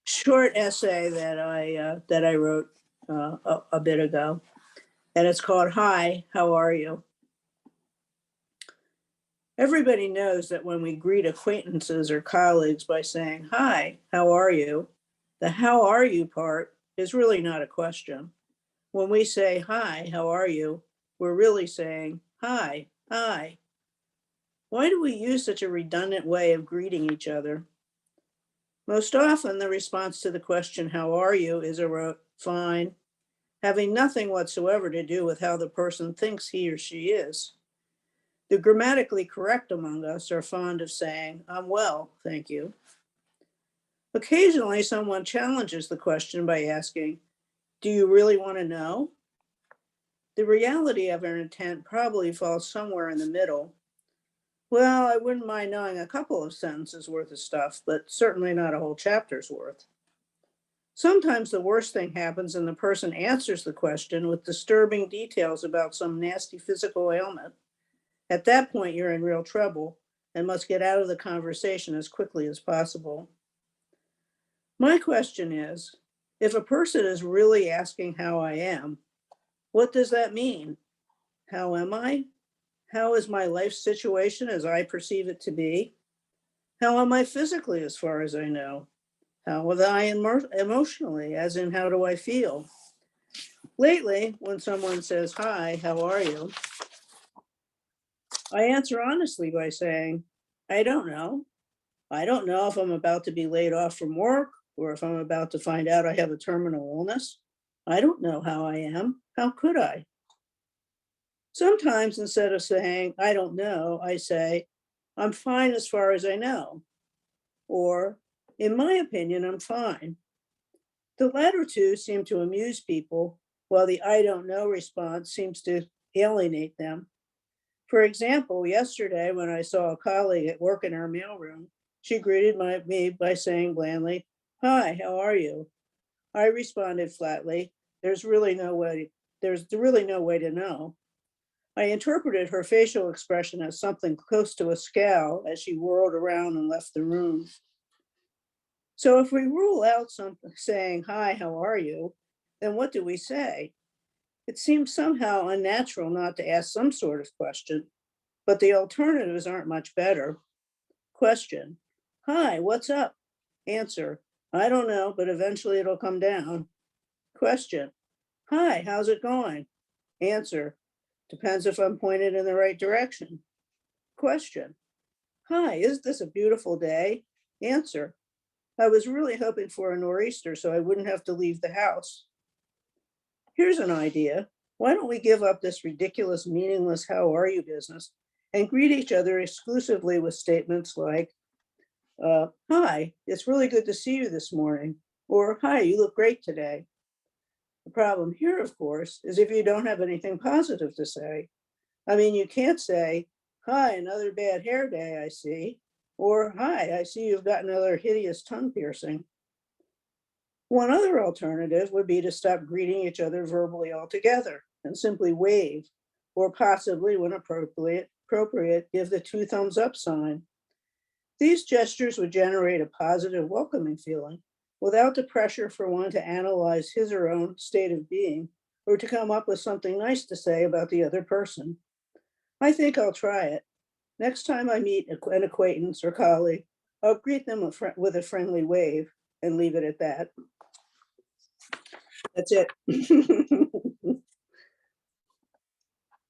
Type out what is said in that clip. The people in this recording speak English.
short essay that I wrote a bit ago, and it's called "Hi, How Are You?" Everybody knows that when we greet acquaintances or colleagues by saying, "Hi, how are you?" the "how are you" part is really not a question. When we say, "Hi, how are you?" we're really saying, "Hi, hi." Why do we use such a redundant way of greeting each other? Most often, the response to the question, "How are you?" is a rote, "Fine," having nothing whatsoever to do with how the person thinks he or she is. The grammatically correct among us are fond of saying, "I'm well, thank you." Occasionally, someone challenges the question by asking, "Do you really want to know?" The reality of our intent probably falls somewhere in the middle. Well, I wouldn't mind knowing a couple of sentences worth of stuff, but certainly not a whole chapter's worth. Sometimes the worst thing happens and the person answers the question with disturbing details about some nasty physical ailment. At that point, you're in real trouble and must get out of the conversation as quickly as possible. My question is, if a person is really asking how I am, what does that mean? How am I? How is my life situation as I perceive it to be? How am I physically as far as I know? How am I emotionally, as in how do I feel? Lately, when someone says, "Hi, how are you?" I answer honestly by saying, "I don't know. I don't know if I'm about to be laid off from work or if I'm about to find out I have a terminal illness. I don't know how I am. How could I?" Sometimes instead of saying, "I don't know," I say, "I'm fine as far as I know," or, "In my opinion, I'm fine." The latter two seem to amuse people, while the "I don't know" response seems to alienate them. For example, yesterday when I saw a colleague at work in our mailroom, she greeted me by saying blandly, "Hi, how are you?" I responded flatly, there's really no way to know." I interpreted her facial expression as something close to a scowl as she whirled around and left the room. So if we rule out saying, "Hi, how are you?" then what do we say? It seems somehow unnatural not to ask some sort of question, but the alternatives aren't much better. Question: "Hi, what's up?" Answer: "I don't know, but eventually it'll come down." Question: "Hi, how's it going?" Answer: "Depends if I'm pointed in the right direction." Question: "Hi, is this a beautiful day?" Answer: "I was really hoping for a nor'easter so I wouldn't have to leave the house." Here's an idea. Why don't we give up this ridiculous, meaningless "how are you" business and greet each other exclusively with statements like, "Hi, it's really good to see you this morning," or "Hi, you look great today." The problem here, of course, is if you don't have anything positive to say. I mean, you can't say, "Hi, another bad hair day, I see," or "Hi, I see you've got another hideous tongue piercing." One other alternative would be to stop greeting each other verbally altogether and simply wave, or possibly, when appropriate, give the two thumbs up sign. These gestures would generate a positive, welcoming feeling without the pressure for one to analyze his or her own state of being or to come up with something nice to say about the other person. I think I'll try it. Next time I meet an acquaintance or colleague, I'll greet them with a friendly wave and leave it at that. That's it.